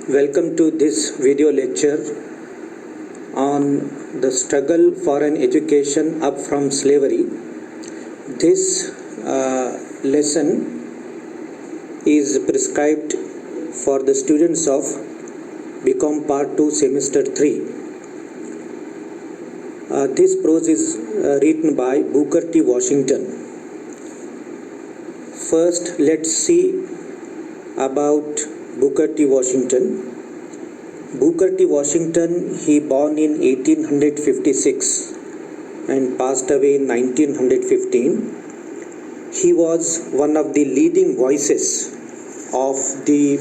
Welcome to this video lecture on the struggle for an education up from slavery. This lesson is prescribed for the students of BCom Part 2 Semester 3. This prose is written by Booker T. Washington. First, let's see about Booker T. Washington. Booker T. Washington, he born in 1856 and passed away in 1915. He was one of the leading voices of the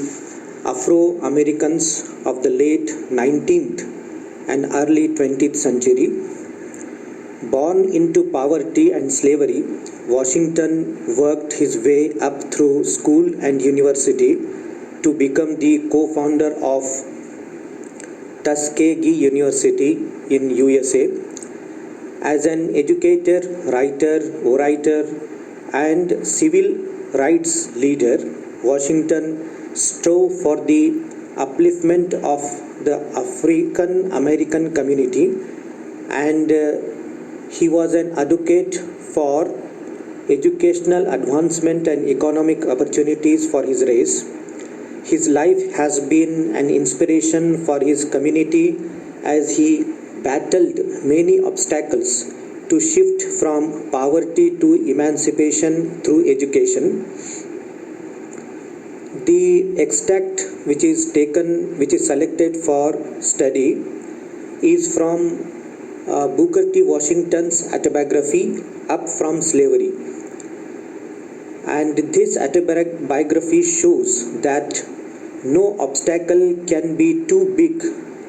Afro-Americans of the late 19th and early 20th century. Born into poverty and slavery, Washington worked his way up through school and university to become the co-founder of Tuskegee University in USA. As an educator, writer, orator, and civil rights leader, Washington strove for the upliftment of the African American community, and he was an advocate for educational advancement and economic opportunities for his race. His life has been an inspiration for his community as he battled many obstacles to shift from poverty to emancipation through education. The extract which is selected for study is from Booker T. Washington's autobiography, Up from Slavery. And this autobiography shows that no obstacle can be too big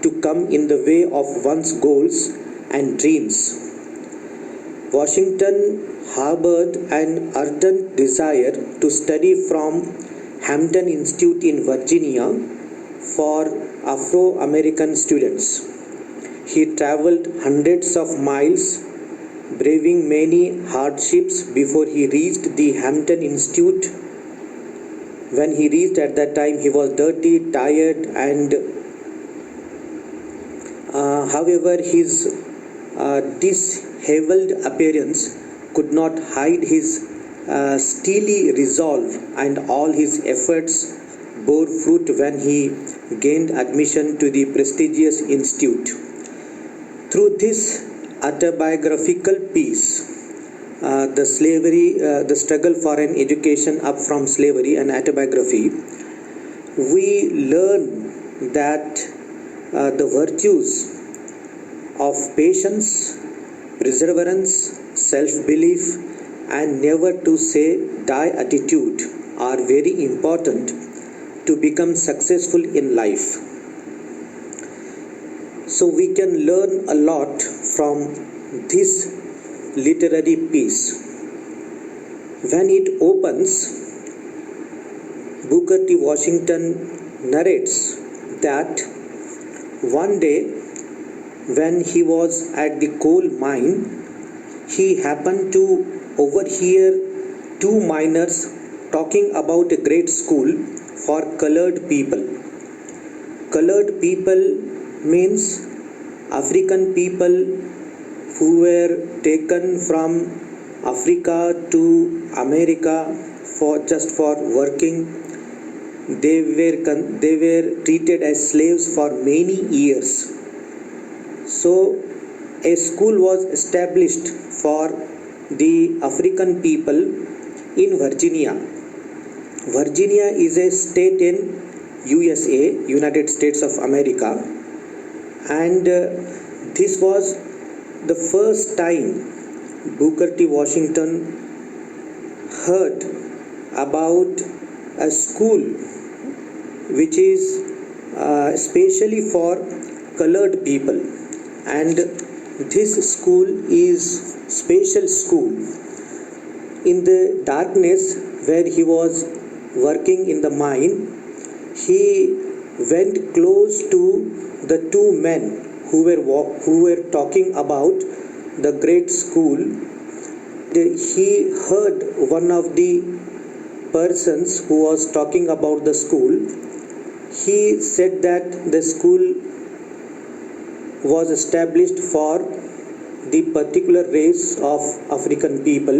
to come in the way of one's goals and dreams. Washington harbored an ardent desire to study from Hampton Institute in Virginia for Afro-American students. He traveled hundreds of miles, braving many hardships before he reached the Hampton Institute. When he reached at that time, he was dirty, tired, and however, his disheveled appearance could not hide his steely resolve, and all his efforts bore fruit when he gained admission to the prestigious institute. Through this autobiographical piece, the struggle for an education up from slavery and autobiography, we learn that the virtues of patience, perseverance, self-belief, and never to say die attitude are very important to become successful in life. So we can learn a lot from this literary piece. When it opens, Booker T. Washington narrates that one day when he was at the coal mine, he happened to overhear two miners talking about a great school for colored people. Colored people means African people who were taken from Africa to America for working. They were treated as slaves for many years. So a school was established for the African people in Virginia. Virginia is a state in USA, United States of America, and this was the first time Booker T. Washington heard about a school which is especially for colored people, and this school is special school. In the darkness where he was working in the mine, he went close to the two men who were talking about the great school. He heard one of the persons who was talking about the school. he said that the school was established for the particular race of African people,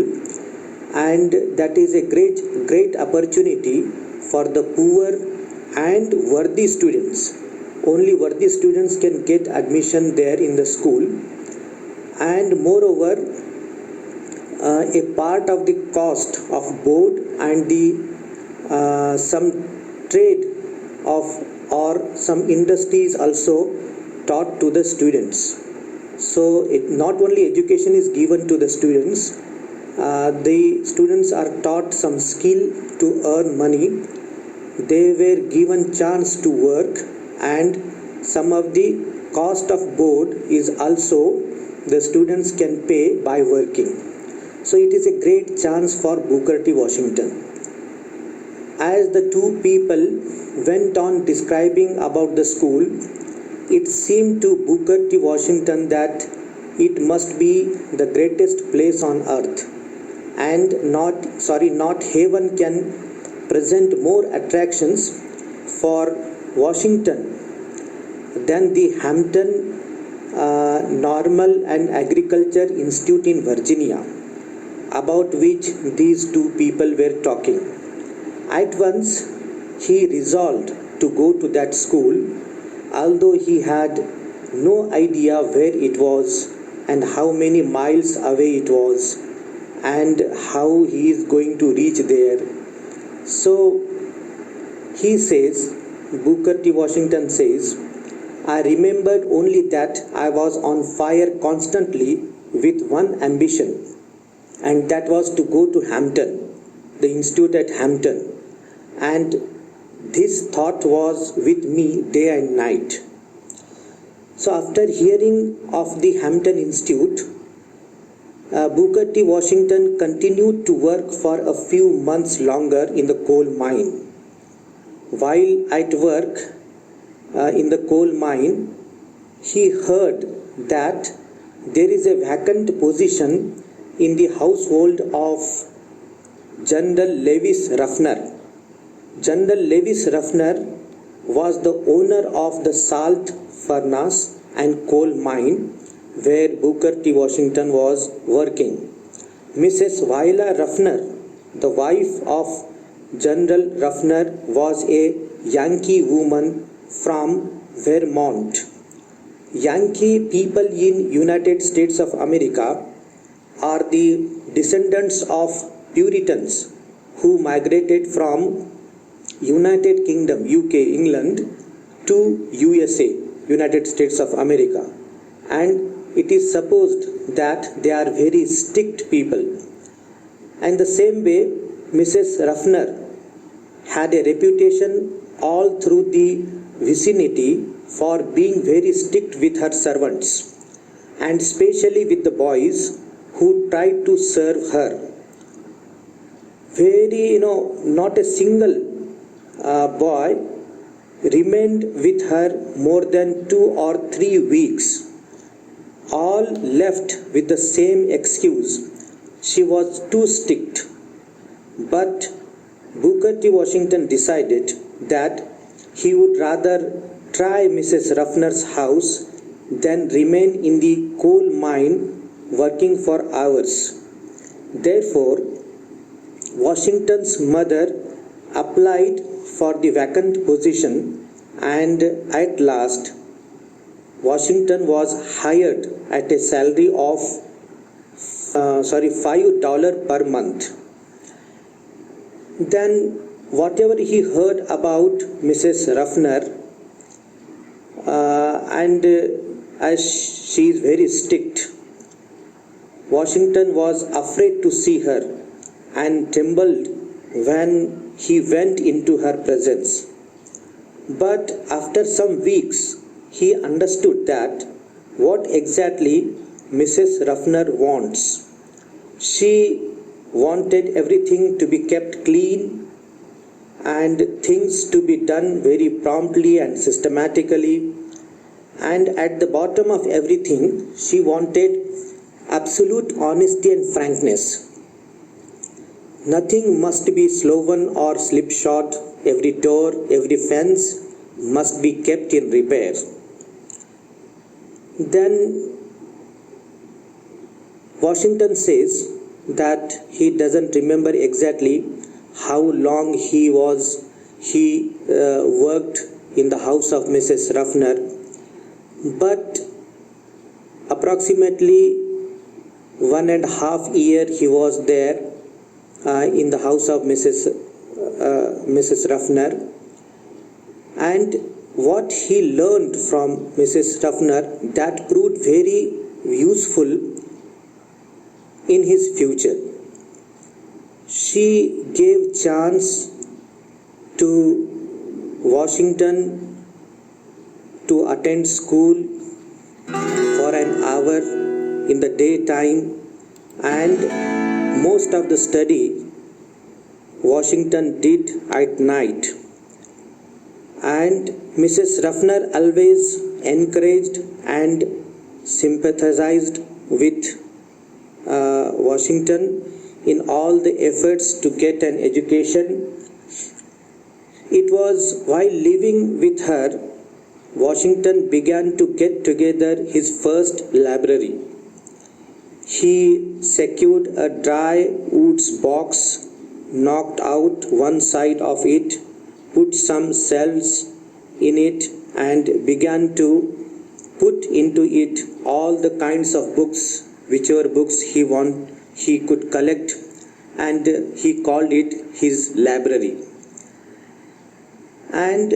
and that is a great opportunity for the poor and worthy students. Only worthy students can get admission there in the school, and moreover, a part of the cost of board and the some trade of or some industries also taught to the students. So not only education is given to the students are taught some skill to earn money. They were given chance to work, and some of the cost of board is also the students can pay by working. So it is a great chance for Booker T. Washington. As the two people went on describing about the school, it seemed to Booker T. Washington that it must be the greatest place on earth, and not heaven can present more attractions for Washington than the Hampton Normal and Agriculture Institute in Virginia, about which these two people were talking. At once he resolved to go to that school, although he had no idea where it was and how many miles away it was and how he is going to reach there. So he says, Booker T. Washington says, I remembered only that I was on fire constantly with one ambition, and that was to go to Hampton, the institute at Hampton, and this thought was with me day and night. So after hearing of the Hampton Institute, Booker T. Washington continued to work for a few months longer in the coal mine. While at work in the coal mine, he heard that there is a vacant position in the household of General Lewis Ruffner. General Lewis Ruffner was the owner of the salt furnace and coal mine where Booker T. Washington was working. Mrs. Viola Ruffner, the wife of General Ruffner, was a Yankee woman from Vermont. Yankee people in United States of America are the descendants of Puritans who migrated from United Kingdom, UK, England to USA, United States of America, and it is supposed that they are very strict people. And the same way, Mrs. Ruffner had a reputation all through the vicinity for being very strict with her servants, and especially with the boys who tried to serve her. Very, not a single boy remained with her more than 2 or 3 weeks. All left with the same excuse: she was too strict. But Booker T. Washington decided that he would rather try Mrs. Ruffner's house than remain in the coal mine working for hours. Therefore, Washington's mother applied for the vacant position, and at last Washington was hired at a salary of $5 per month. Then whatever he heard about Mrs. Ruffner, and as she is very strict, Washington was afraid to see her and trembled when he went into her presence. But after some weeks, he understood that what exactly Mrs. Ruffner wants. She wanted everything to be kept clean and things to be done very promptly and systematically. And at the bottom of everything, she wanted absolute honesty and frankness. Nothing must be sloven or slipshod. Every door, every fence, must be kept in repair. Then Washington says that he doesn't remember exactly how long he worked in the house of Mrs. Ruffner, but approximately 1.5 years he was there in the house of Mrs. Ruffner, and what he learned from Mrs. Ruffner that proved very useful in his future. She gave chance to Washington to attend school for an hour in the daytime, and most of the study Washington did at night. And Mrs. Ruffner always encouraged and sympathized with Washington in all the efforts to get an education. It was while living with her, Washington began to get together his first library. He secured a dry woods box, knocked out one side of it, put some shelves in it, and began to put into it all the kinds of books, whichever books he could collect, and he called it his library. And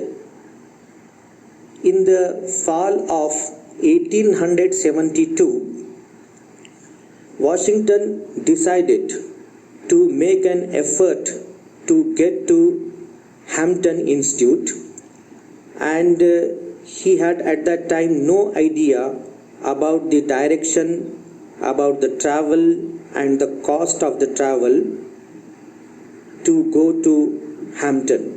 in the fall of 1872, Washington decided to make an effort to get to Hampton Institute, and he had at that time no idea about the direction, about the travel and the cost of the travel to go to Hampton.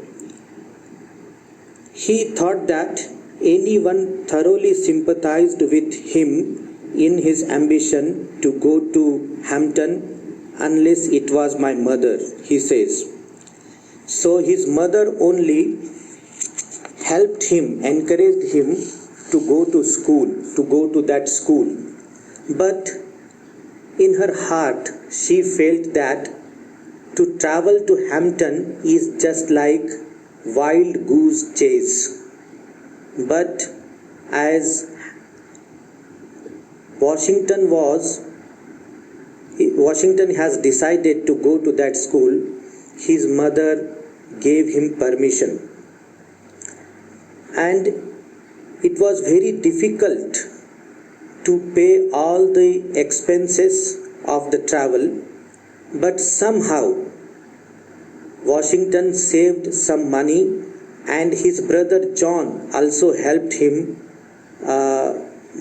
He thought that anyone thoroughly sympathized with him in his ambition to go to Hampton, unless it was my mother, he says. So his mother only helped him, encouraged him to go to school, to go to that school. But in her heart, she felt that to travel to Hampton is just like wild goose chase. But as Washington has decided to go to that school, his mother gave him permission. And it was very difficult to pay all the expenses of the travel, but somehow Washington saved some money, and his brother John also helped him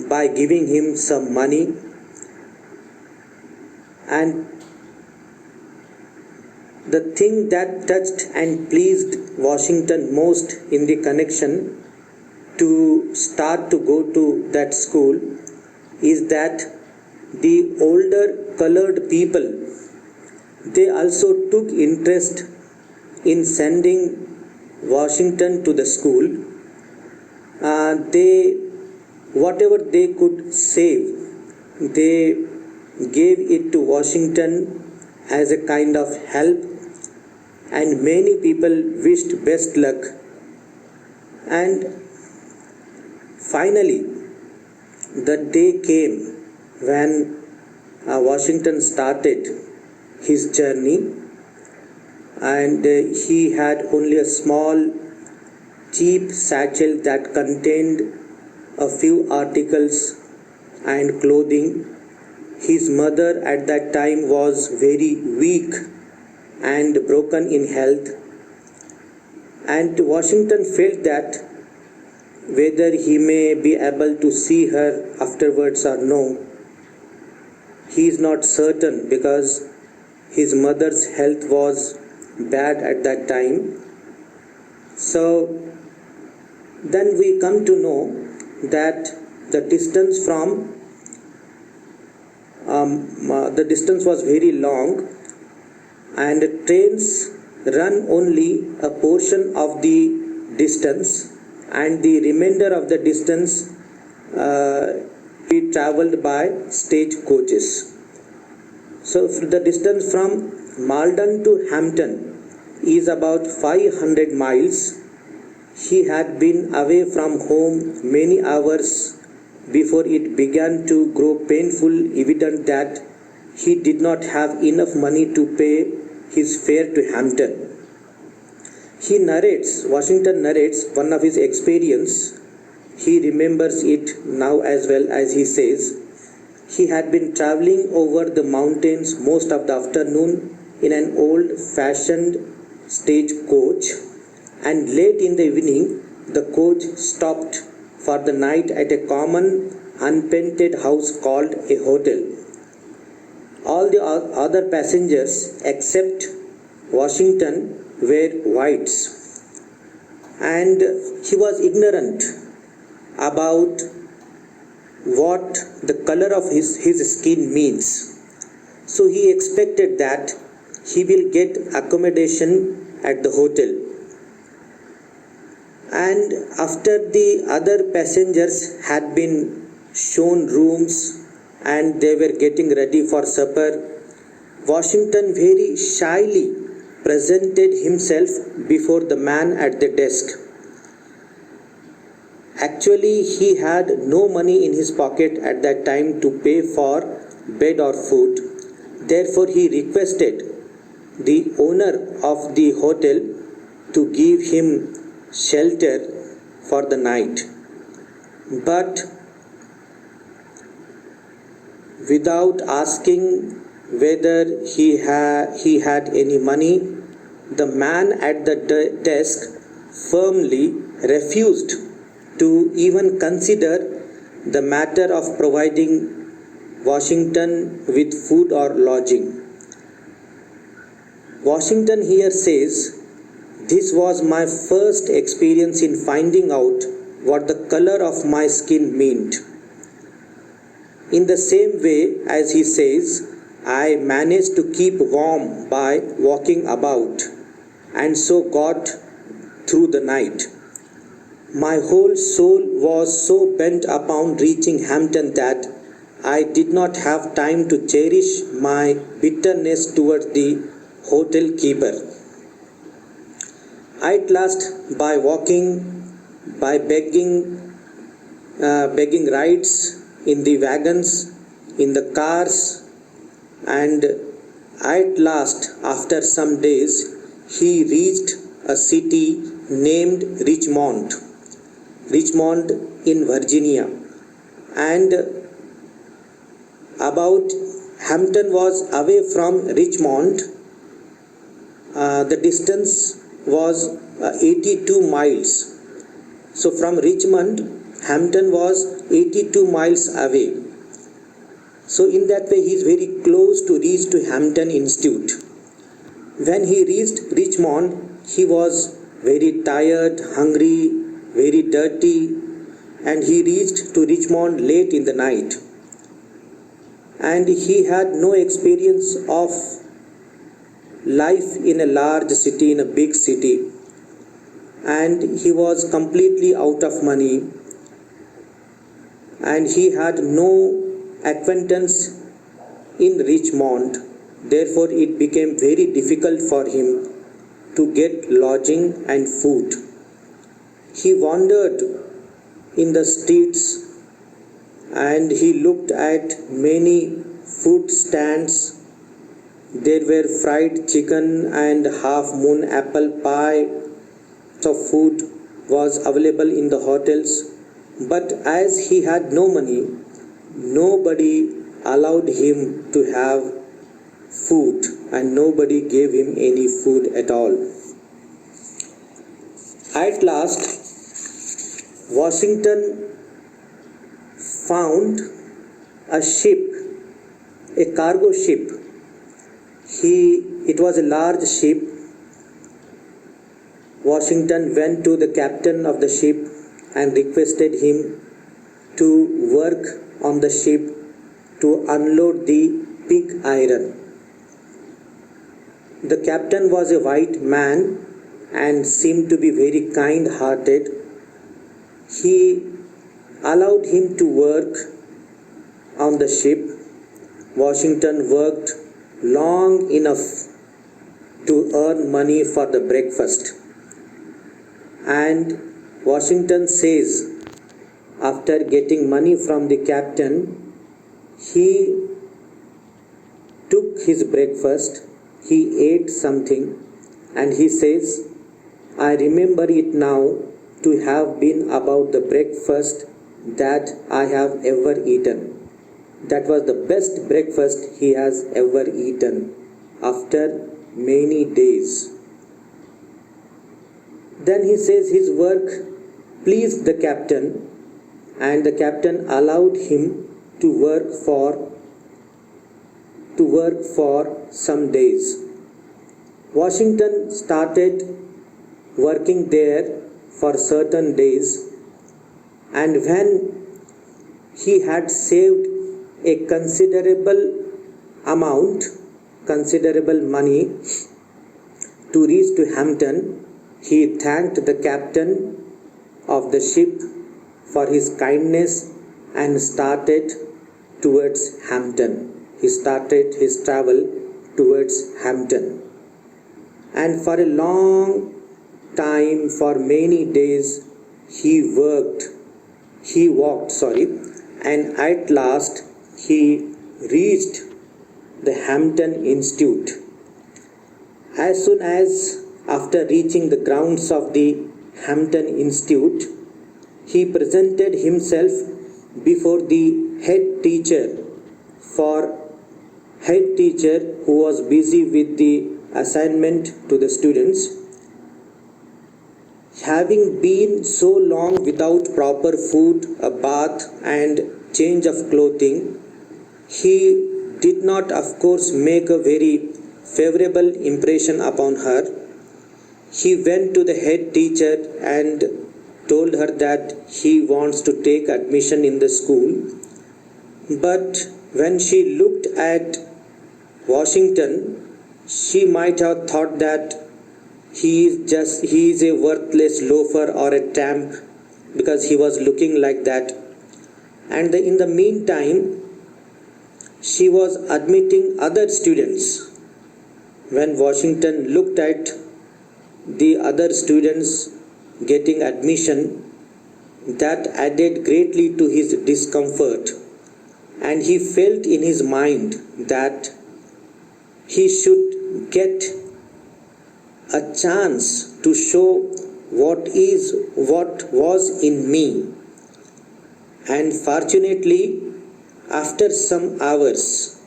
by giving him some money. And the thing that touched and pleased Washington most in the connection to start to go to that school is that the older colored people, they also took interest in sending Washington to the school. Whatever they could save, they gave it to Washington as a kind of help, and many people wished best luck. And finally, the day came when Washington started his journey, and he had only a small cheap satchel that contained a few articles and clothing. His mother at that time was very weak and broken in health, and Washington felt that whether he may be able to see her afterwards or no, he is not certain, because his mother's health was bad at that time. So then we come to know that the distance was very long, and trains run only a portion of the distance, and the remainder of the distance he traveled by stage coaches. So the distance from Malden to Hampton is about 500 miles. He had been away from home many hours before it began to grow painfully evident that he did not have enough money to pay his fare to Hampton. Washington narrates one of his experience. He remembers it now as well, as he says, he had been traveling over the mountains most of the afternoon in an old-fashioned stage coach, and late in the evening the coach stopped for the night at a common unpainted house called a hotel. All the other passengers except Washington were whites, and he was ignorant about what the color of his skin means. So he expected that he will get accommodation at the hotel. And after the other passengers had been shown rooms and they were getting ready for supper, Washington very shyly presented himself before the man at the desk. Actually, he had no money in his pocket at that time to pay for bed or food. Therefore, he requested the owner of the hotel to give him shelter for the night. But without asking whether he had any money, the man at the desk firmly refused to even consider the matter of providing Washington with food or lodging. Washington here says, "This was my first experience in finding out what the color of my skin meant." In the same way, as he says, I managed to keep warm by walking about, and so got through the night. My whole soul was so bent upon reaching Hampton that I did not have time to cherish my bitterness towards the hotel keeper. At last, by walking, by begging rides in the wagons, in the cars, and at last, after some days, he reached a city named Richmond in Virginia. And about Hampton was away from Richmond. The distance was 82 miles. So from Richmond, Hampton was 82 miles away. So in that way he is very close to reach to Hampton Institute. When he reached Richmond, he was very tired, hungry, very dirty, and he reached to Richmond late in the night. And he had no experience of life in a large city, in a big city, and he was completely out of money, and he had no acquaintance in Richmond. Therefore it became very difficult for him to get lodging and food. He wandered in the streets and he looked at many food stands. There were fried chicken and half moon apple pie. So food was available in the hotels, but as he had no money, nobody allowed him to have food and nobody gave him any food at all. At last, Washington found a ship, a cargo ship. It was a large ship. Washington went to the captain of the ship and requested him to work on the ship to unload the pig iron. The captain was a white man and seemed to be very kind-hearted, he allowed him to work on the ship. Washington worked long enough to earn money for the breakfast. And Washington says, after getting money from the captain, he took his breakfast, he ate something, and he says, I remember it now to have been about the breakfast that I have ever eaten. That was the best breakfast he has ever eaten after many days. Then he says his work pleased the captain, and the captain allowed him to work for some days. Washington started working there for certain days, and when he had saved a considerable money to reach to Hampton, he thanked the captain of the ship for his kindness and started towards Hampton. He started his travel towards Hampton. And for a long time, for many days, he walked, and at last he reached the Hampton Institute. As soon as after reaching the grounds of the Hampton Institute, he presented himself before the head teacher who was busy with the assignment to the students. Having been so long without proper food, a bath, and change of clothing, he did not, of course, make a very favorable impression upon her. He went to the head teacher and told her that he wants to take admission in the school. But when she looked at Washington, she might have thought that he is a worthless loafer or a tramp, because he was looking like that. And in the meantime, she was admitting other students. When Washington looked at the other students getting admission, that added greatly to his discomfort, and he felt in his mind that he should get a chance to show what was in me. And fortunately, after some hours,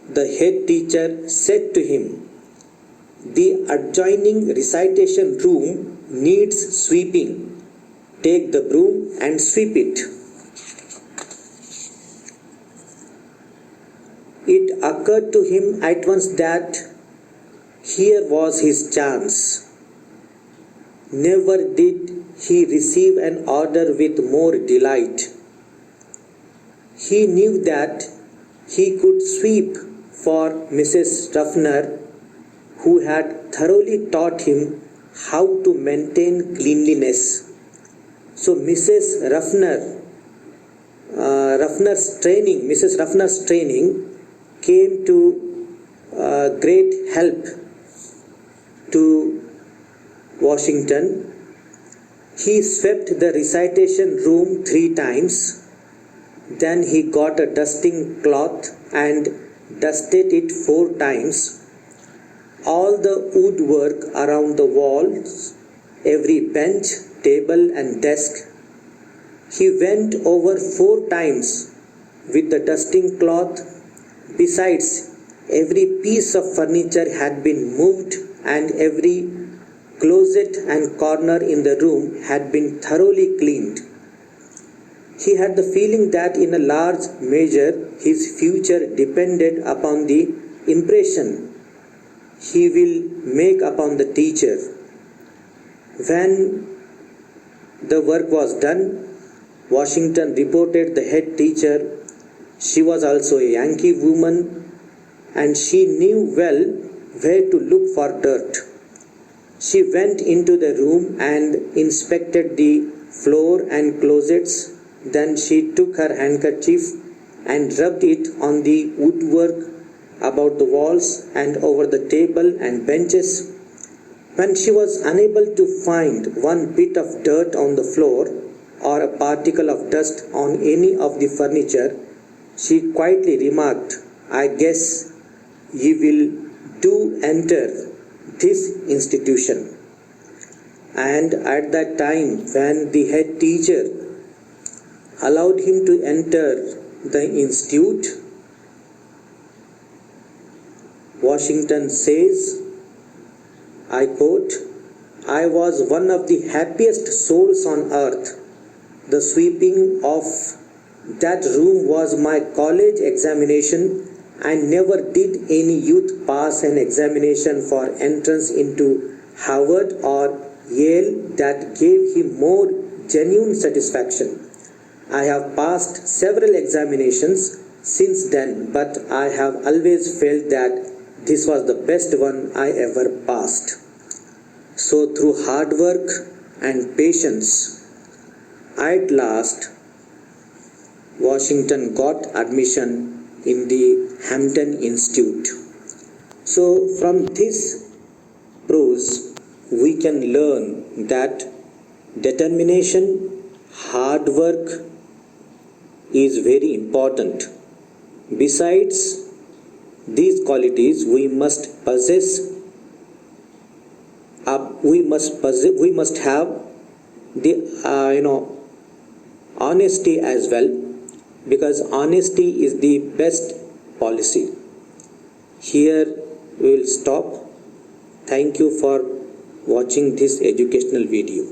the head teacher said to him, the adjoining recitation room needs sweeping. Take the broom and sweep it. It occurred to him at once that here was his chance. Never did he receive an order with more delight. He knew that he could sweep for Mrs. Ruffner, who had thoroughly taught him how to maintain cleanliness. So Mrs. Ruffner's training came to great help to Washington. He swept the recitation room 3 times. Then he got a dusting cloth and dusted it 4 times. All the woodwork around the walls, every bench, table and desk, he went over 4 times with the dusting cloth. Besides, every piece of furniture had been moved and every closet and corner in the room had been thoroughly cleaned. He had the feeling that in a large measure his future depended upon the impression he will make upon the teacher. When the work was done, Washington reported the head teacher. She was also a Yankee woman, and she knew well where to look for dirt. She went into the room and inspected the floor and closets. Then she took her handkerchief and rubbed it on the woodwork about the walls and over the table and benches. When she was unable to find one bit of dirt on the floor or a particle of dust on any of the furniture, she quietly remarked, "I guess you will do enter this institution." And at that time, when the head teacher allowed him to enter the institute, Washington says, I quote, "I was one of the happiest souls on earth. The sweeping of that room was my college examination, and never did any youth pass an examination for entrance into Harvard or Yale that gave him more genuine satisfaction. I have passed several examinations since then, but I have always felt that this was the best one I ever passed." So through hard work and patience, at last Washington got admission in the Hampton Institute. So from this prose we can learn that determination, hard work is very important. Besides these qualities, we must have the honesty as well, because honesty is the best policy. Here we will stop. Thank you for watching this educational video.